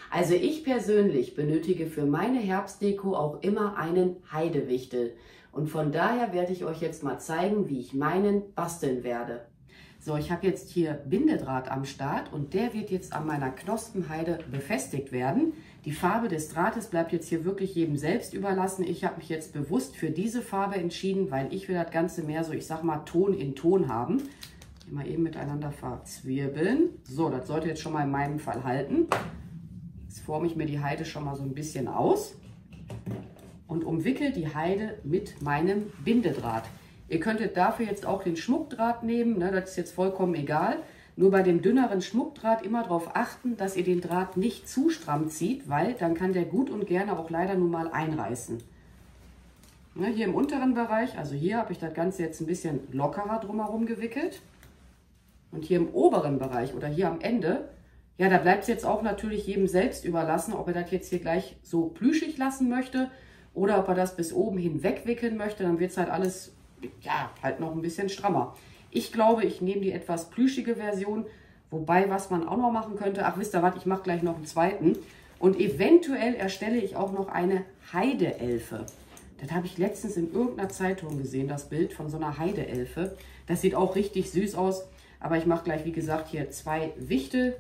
Also ich persönlich benötige für meine Herbstdeko auch immer einen Heidewichtel. Und von daher werde ich euch jetzt mal zeigen, wie ich meinen basteln werde. So, ich habe jetzt hier Bindedraht am Start und der wird jetzt an meiner Knospenheide befestigt werden. Die Farbe des Drahtes bleibt jetzt hier wirklich jedem selbst überlassen. Ich habe mich jetzt bewusst für diese Farbe entschieden, weil ich will das Ganze mehr so, ich sag mal, Ton in Ton haben. Mal eben miteinander verzwirbeln. So, das sollte jetzt schon mal in meinem Fall halten. Jetzt forme ich mir die Heide schon mal so ein bisschen aus und umwickel die Heide mit meinem Bindedraht. Ihr könntet dafür jetzt auch den Schmuckdraht nehmen, ne, das ist jetzt vollkommen egal. Nur bei dem dünneren Schmuckdraht immer darauf achten, dass ihr den Draht nicht zu stramm zieht, weil dann kann der gut und gerne auch leider nur mal einreißen. Ne, hier im unteren Bereich, also hier habe ich das Ganze jetzt ein bisschen lockerer drumherum gewickelt. Und hier im oberen Bereich oder hier am Ende, ja, da bleibt es jetzt auch natürlich jedem selbst überlassen, ob er das jetzt hier gleich so plüschig lassen möchte oder ob er das bis oben hin wegwickeln möchte. Dann wird es halt alles, ja, halt noch ein bisschen strammer. Ich glaube, ich nehme die etwas plüschige Version, wobei, was man auch noch machen könnte, ach, wisst ihr was, ich mache gleich noch einen zweiten. Und eventuell erstelle ich auch noch eine Heideelfe. Das habe ich letztens in irgendeiner Zeitung gesehen, das Bild von so einer Heideelfe. Das sieht auch richtig süß aus. Aber ich mache gleich, wie gesagt, hier 2 Wichtel.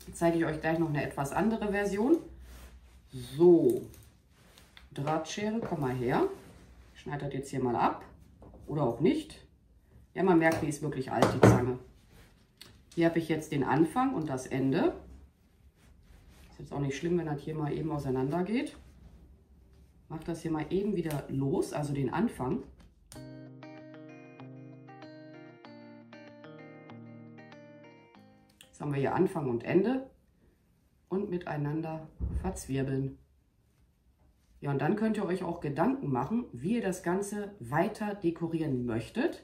Jetzt zeige ich euch gleich noch eine etwas andere Version. So, Drahtschere, komm mal her. Ich schneide das jetzt hier mal ab. Oder auch nicht. Ja, man merkt, die ist wirklich alt, die Zange. Hier habe ich jetzt den Anfang und das Ende. Ist jetzt auch nicht schlimm, wenn das hier mal eben auseinander geht. Mache das hier mal eben wieder los, also den Anfang. Jetzt haben wir hier Anfang und Ende und miteinander verzwirbeln. Ja, und dann könnt ihr euch auch Gedanken machen, wie ihr das Ganze weiter dekorieren möchtet.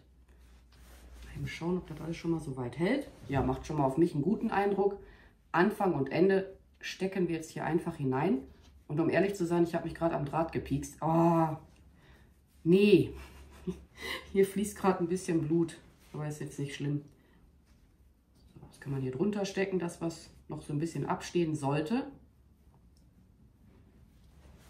Mal schauen, ob das alles schon mal so weit hält. Ja, macht schon mal auf mich einen guten Eindruck. Anfang und Ende stecken wir jetzt hier einfach hinein. Und um ehrlich zu sein, ich habe mich gerade am Draht gepiekst. Oh, nee, hier fließt gerade ein bisschen Blut, aber ist jetzt nicht schlimm. Das kann man hier drunter stecken, das was noch so ein bisschen abstehen sollte.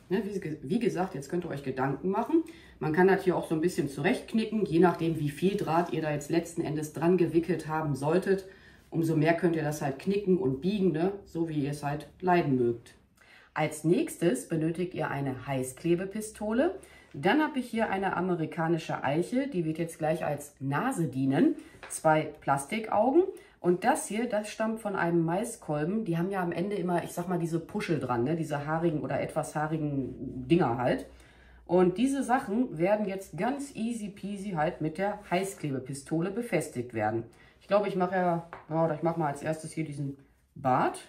Ne, wie gesagt, jetzt könnt ihr euch Gedanken machen. Man kann das hier auch so ein bisschen zurechtknicken, je nachdem wie viel Draht ihr da jetzt letzten Endes dran gewickelt haben solltet. Umso mehr könnt ihr das halt knicken und biegen, ne, so wie ihr es halt leiden mögt. Als nächstes benötigt ihr eine Heißklebepistole. Dann habe ich hier eine amerikanische Eiche, die wird jetzt gleich als Nase dienen. 2 Plastikaugen. Und das hier, das stammt von einem Maiskolben. Die haben ja am Ende immer, ich sag mal, diese Puschel dran, ne? Diese haarigen oder etwas haarigen Dinger halt. Und diese Sachen werden jetzt ganz easy peasy halt mit der Heißklebepistole befestigt werden. Ich glaube, ich mache ich mache mal als erstes hier diesen Bart.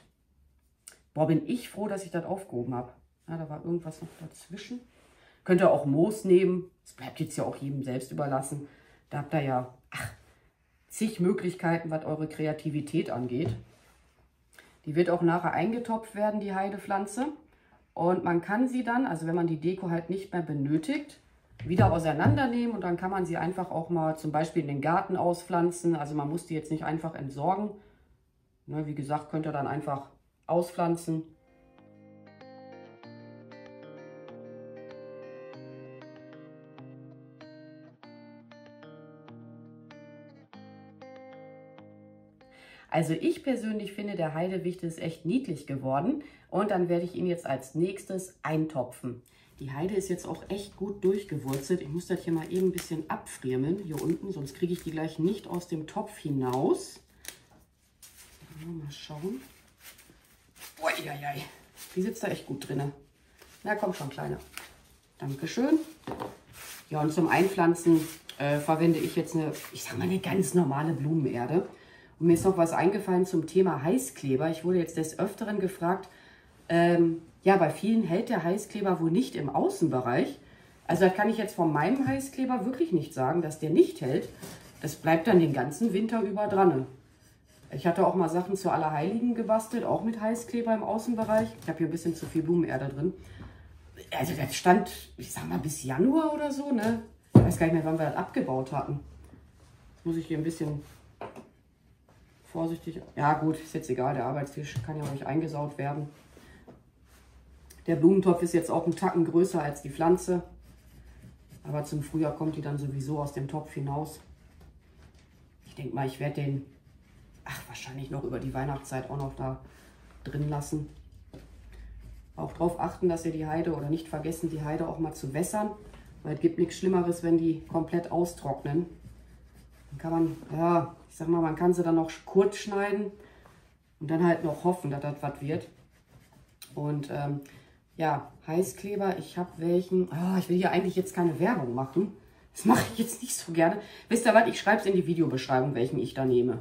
Boah, bin ich froh, dass ich das aufgehoben habe. Ja, da war irgendwas noch dazwischen. Könnt ihr auch Moos nehmen. Das bleibt jetzt ja auch jedem selbst überlassen. Da habt ihr ja zig Möglichkeiten, was eure Kreativität angeht. Die wird auch nachher eingetopft werden, die Heidepflanze. Und man kann sie dann, also wenn man die Deko halt nicht mehr benötigt, wieder auseinandernehmen. Und dann kann man sie einfach auch mal zum Beispiel in den Garten auspflanzen. Also man muss die jetzt nicht einfach entsorgen. Ne, wie gesagt, könnt ihr dann einfach auspflanzen. Also ich persönlich finde, der Heidewichtel ist echt niedlich geworden und dann werde ich ihn jetzt als nächstes eintopfen. Die Heide ist jetzt auch echt gut durchgewurzelt. Ich muss das hier mal eben ein bisschen abfriemeln hier unten, sonst kriege ich die gleich nicht aus dem Topf hinaus. Mal schauen. Uiuiui. Die sitzt da echt gut drin. Na komm schon, Kleine. Dankeschön. Ja, und zum Einpflanzen verwende ich jetzt eine, ich sag mal, eine ganz normale Blumenerde. Und mir ist noch was eingefallen zum Thema Heißkleber. Ich wurde jetzt des Öfteren gefragt, ja, bei vielen hält der Heißkleber wohl nicht im Außenbereich. Also das kann ich jetzt von meinem Heißkleber wirklich nicht sagen, dass der nicht hält. Das bleibt dann den ganzen Winter über dran. Ich hatte auch mal Sachen zu Allerheiligen gebastelt, auch mit Heißkleber im Außenbereich. Ich habe hier ein bisschen zu viel Blumenerde drin. Also das stand, ich sag mal, bis Januar oder so, ne? Ich weiß gar nicht mehr, wann wir das abgebaut hatten. Jetzt muss ich hier ein bisschen vorsichtig. Ja gut, ist jetzt egal, der Arbeitstisch kann ja auch nicht eingesaut werden. Der Blumentopf ist jetzt auch einen Tacken größer als die Pflanze. Aber zum Frühjahr kommt die dann sowieso aus dem Topf hinaus. Ich denke mal, ich werde den, wahrscheinlich noch über die Weihnachtszeit auch noch da drin lassen. Auch darauf achten, dass ihr die Heide, oder nicht vergessen, die Heide auch mal zu wässern. Weil es gibt nichts Schlimmeres, wenn die komplett austrocknen. Dann kann man, ja, ich sag mal, man kann sie dann noch kurz schneiden und dann halt noch hoffen, dass das was wird. Und ja, Heißkleber, ich habe welchen, ich will hier eigentlich jetzt keine Werbung machen. Das mache ich jetzt nicht so gerne. Wisst ihr was, ich schreibe es in die Videobeschreibung, welchen ich da nehme.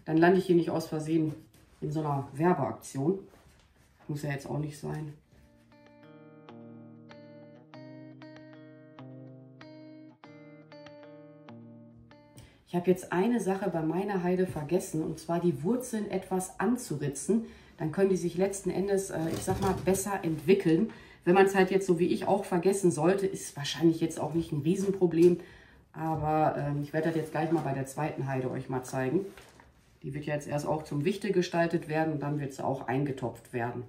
Dann lande ich hier nicht aus Versehen in so einer Werbeaktion. Muss ja jetzt auch nicht sein. Ich habe jetzt eine Sache bei meiner Heide vergessen, und zwar die Wurzeln etwas anzuritzen. Dann können die sich letzten Endes, ich sag mal, besser entwickeln. Wenn man es halt jetzt so wie ich auch vergessen sollte, ist wahrscheinlich jetzt auch nicht ein Riesenproblem. Aber ich werde das jetzt gleich mal bei der zweiten Heide euch mal zeigen. Die wird ja jetzt erst auch zum Wichte gestaltet werden und dann wird sie auch eingetopft werden.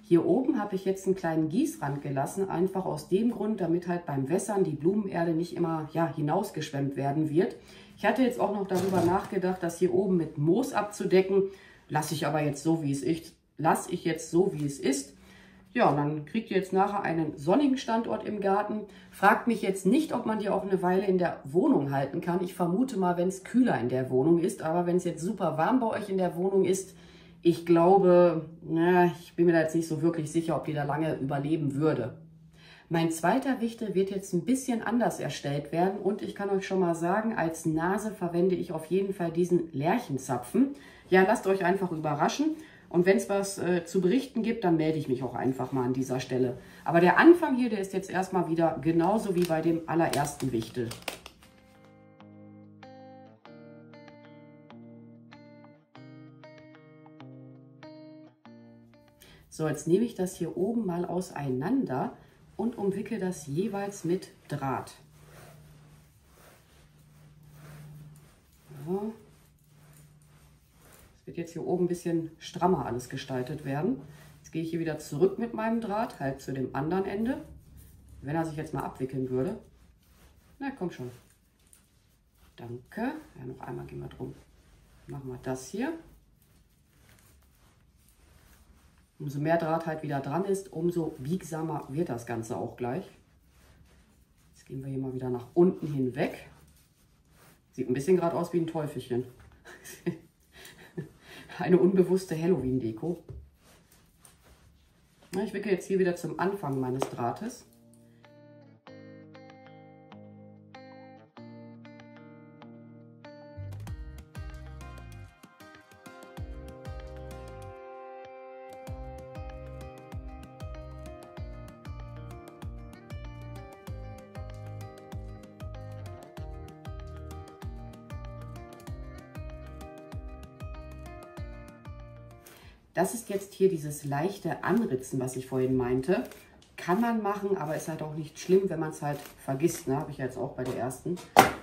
Hier oben habe ich jetzt einen kleinen Gießrand gelassen, einfach aus dem Grund, damit halt beim Wässern die Blumenerde nicht immer hinausgeschwemmt werden wird. Ich hatte jetzt auch noch darüber nachgedacht, das hier oben mit Moos abzudecken. Lasse ich aber jetzt so, wie es ist. Ja, und dann kriegt ihr jetzt nachher einen sonnigen Standort im Garten. Fragt mich jetzt nicht, ob man die auch eine Weile in der Wohnung halten kann. Ich vermute mal, wenn es kühler in der Wohnung ist. Aber wenn es jetzt super warm bei euch in der Wohnung ist, ich glaube, ich bin mir da jetzt nicht so wirklich sicher, ob die da lange überleben würde. Mein zweiter Wichtel wird jetzt ein bisschen anders erstellt werden. Und ich kann euch schon mal sagen, als Nase verwende ich auf jeden Fall diesen Lärchenzapfen. Ja, lasst euch einfach überraschen. Und wenn es was zu berichten gibt, dann melde ich mich auch einfach mal an dieser Stelle. Aber der Anfang hier, der ist jetzt erstmal wieder genauso wie bei dem allerersten Wichtel. So, jetzt nehme ich das hier oben mal auseinander und umwickel das jeweils mit Draht. So. Das wird jetzt hier oben ein bisschen strammer alles gestaltet werden. Jetzt gehe ich hier wieder zurück mit meinem Draht, halt zu dem anderen Ende. Wenn er sich jetzt mal abwickeln würde. Na, komm schon. Danke. Ja, noch einmal gehen wir drum. Machen wir das hier. Umso mehr Draht halt wieder dran ist, umso biegsamer wird das Ganze auch gleich. Jetzt gehen wir hier mal wieder nach unten hinweg. Sieht ein bisschen gerade aus wie ein Teufelchen. Eine unbewusste Halloween-Deko. Ich wickel jetzt hier wieder zum Anfang meines Drahtes. Das ist jetzt hier dieses leichte Anritzen, was ich vorhin meinte. Kann man machen, aber ist halt auch nicht schlimm, wenn man es halt vergisst. Ne? Habe ich ja jetzt auch bei der ersten.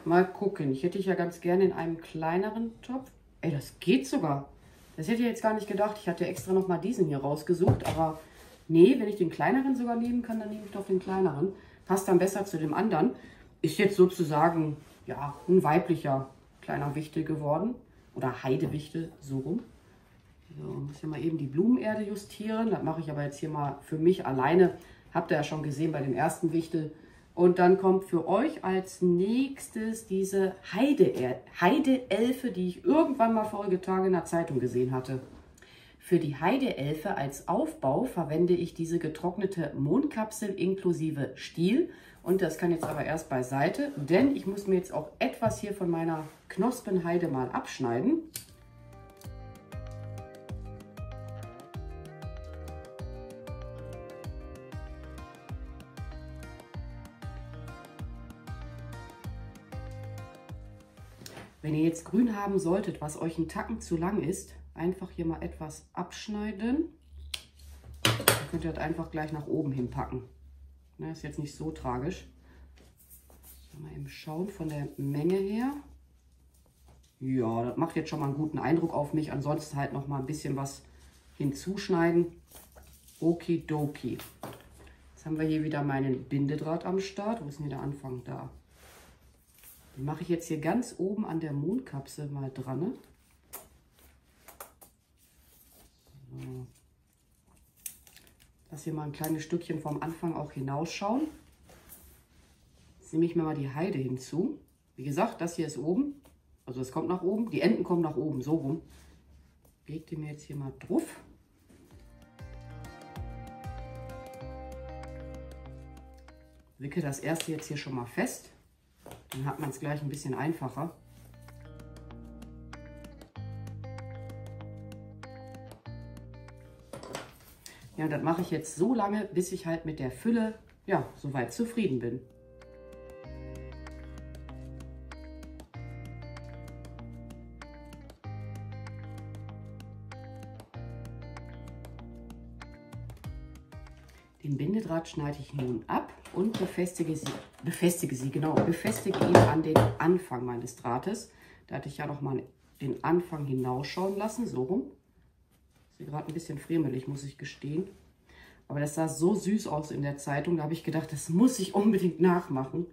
Mal gucken. Ich hätte ja ganz gerne in einem kleineren Topf. Ey, das geht sogar. Das hätte ich jetzt gar nicht gedacht. Ich hatte extra noch mal diesen hier rausgesucht. Aber nee, wenn ich den kleineren sogar nehmen kann, dann nehme ich doch den kleineren. Passt dann besser zu dem anderen. Ist jetzt sozusagen ja ein weiblicher kleiner Wichtel geworden. Oder Heidewichtel, so rum. So, muss ja mal eben die Blumenerde justieren. Das mache ich aber jetzt hier mal für mich alleine. Habt ihr ja schon gesehen bei dem ersten Wichtel. Und dann kommt für euch als nächstes diese Heideelfe, die ich irgendwann mal vorige Tage in der Zeitung gesehen hatte. Für die Heideelfe als Aufbau verwende ich diese getrocknete Mondkapsel inklusive Stiel. Und das kann jetzt aber erst beiseite, denn ich muss mir jetzt auch etwas hier von meiner Knospenheide mal abschneiden. Wenn ihr jetzt grün haben solltet, was euch einen Tacken zu lang ist, einfach hier mal etwas abschneiden. Dann könnt ihr das einfach gleich nach oben hinpacken. Das ist jetzt nicht so tragisch. Mal eben schauen von der Menge her. Ja, das macht jetzt schon mal einen guten Eindruck auf mich. Ansonsten halt noch mal ein bisschen was hinzuschneiden. Okidoki. Jetzt haben wir hier wieder meinen Bindedraht am Start. Wo ist denn hier der Anfang? Da. Den mache ich jetzt hier ganz oben an der Mondkapsel mal dran. Ne? So. Lass hier mal ein kleines Stückchen vom Anfang auch hinausschauen. Jetzt nehme ich mir mal die Heide hinzu. Wie gesagt, das hier ist oben. Also es kommt nach oben. Die Enden kommen nach oben, so rum. Leg die mir jetzt hier mal drauf. Wicke das erste jetzt hier schon mal fest. Dann hat man es gleich ein bisschen einfacher. Ja, und das mache ich jetzt so lange, bis ich halt mit der Fülle, ja, soweit zufrieden bin. Den Bindedraht schneide ich nun ab und befestige ihn an den Anfang meines Drahtes. Da hatte ich ja noch mal den Anfang hinausschauen lassen, so rum. Ist hier gerade ein bisschen friemelig, muss ich gestehen. Aber das sah so süß aus in der Zeitung, da habe ich gedacht, das muss ich unbedingt nachmachen.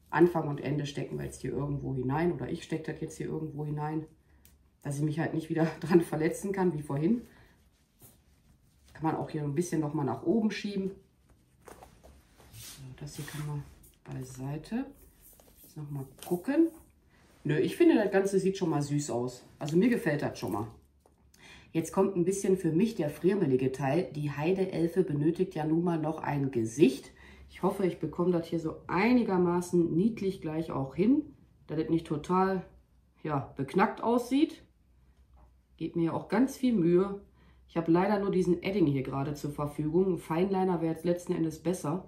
Anfang und Ende stecken wir jetzt hier irgendwo hinein, oder ich stecke das jetzt hier irgendwo hinein, dass ich mich halt nicht wieder dran verletzen kann, wie vorhin. Kann man auch hier ein bisschen noch mal nach oben schieben. So, das hier kann man beiseite. Jetzt noch mal gucken. Nö, ich finde, das Ganze sieht schon mal süß aus. Also mir gefällt das schon mal. Jetzt kommt ein bisschen für mich der friemelige Teil. Die Heideelfe benötigt ja nun mal noch ein Gesicht. Ich hoffe, ich bekomme das hier so einigermaßen niedlich gleich auch hin, dass das nicht total, ja, beknackt aussieht. Geht mir ja auch ganz viel Mühe. Ich habe leider nur diesen Edding hier gerade zur Verfügung. Ein Feinliner wäre jetzt letzten Endes besser.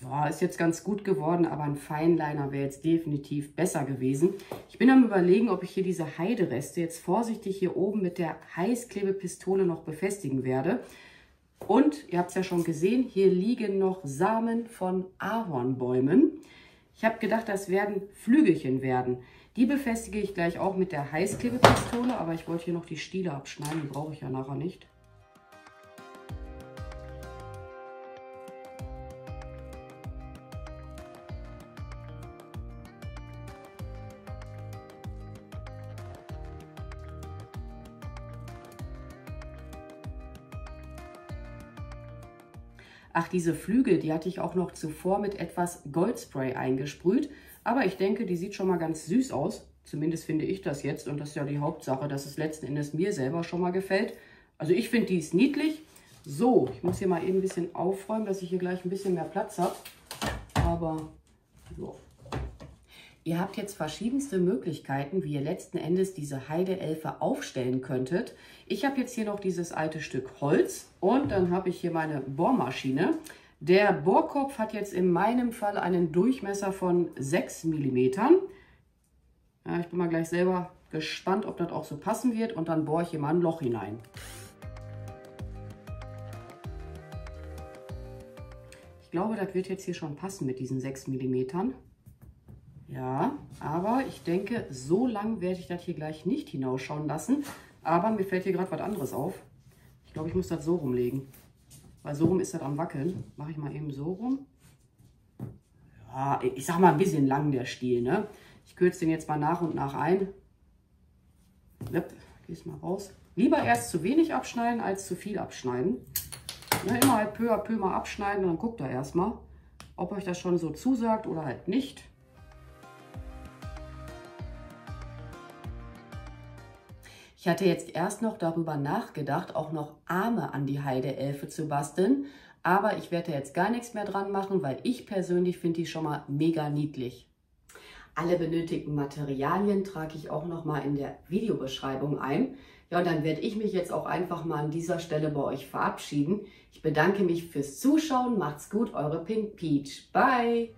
Ja, ist jetzt ganz gut geworden, aber ein Feinliner wäre jetzt definitiv besser gewesen. Ich bin am Überlegen, ob ich hier diese Heidereste jetzt vorsichtig hier oben mit der Heißklebepistole noch befestigen werde. Und ihr habt es ja schon gesehen, hier liegen noch Samen von Ahornbäumen. Ich habe gedacht, das werden Flügelchen werden. Die befestige ich gleich auch mit der Heißklebepistole, aber ich wollte hier noch die Stiele abschneiden, die brauche ich ja nachher nicht. Ach, diese Flügel, die hatte ich auch noch zuvor mit etwas Goldspray eingesprüht. Aber ich denke, die sieht schon mal ganz süß aus. Zumindest finde ich das jetzt. Und das ist ja die Hauptsache, dass es letzten Endes mir selber schon mal gefällt. Also ich finde, die ist niedlich. So, ich muss hier mal eben ein bisschen aufräumen, dass ich hier gleich ein bisschen mehr Platz habe. Aber so. Ihr habt jetzt verschiedenste Möglichkeiten, wie ihr letzten Endes diese Heideelfe aufstellen könntet. Ich habe jetzt hier noch dieses alte Stück Holz und dann habe ich hier meine Bohrmaschine. Der Bohrkopf hat jetzt in meinem Fall einen Durchmesser von 6 mm. Ja, ich bin mal gleich selber gespannt, ob das auch so passen wird, und dann bohre ich hier mal ein Loch hinein. Ich glaube, das wird jetzt hier schon passen mit diesen 6 mm. Ja, aber ich denke, so lang werde ich das hier gleich nicht hinausschauen lassen. Aber mir fällt hier gerade was anderes auf. Ich glaube, ich muss das so rumlegen. Weil so rum ist das am Wackeln. Mache ich mal eben so rum. Ja, ich sag mal ein bisschen lang der Stiel, ne? Ich kürze den jetzt mal nach und nach ein. Yep, geh's mal raus. Lieber erst zu wenig abschneiden als zu viel abschneiden. Ja, immer halt peu à peu mal abschneiden und dann guckt ihr erstmal, ob euch das schon so zusagt oder halt nicht. Ich hatte jetzt erst noch darüber nachgedacht, auch noch Arme an die Heideelfe zu basteln. Aber ich werde jetzt gar nichts mehr dran machen, weil ich persönlich finde die schon mal mega niedlich. Alle benötigten Materialien trage ich auch noch mal in der Videobeschreibung ein. Ja, und dann werde ich mich jetzt auch einfach mal an dieser Stelle bei euch verabschieden. Ich bedanke mich fürs Zuschauen. Macht's gut, eure Pink Peach. Bye!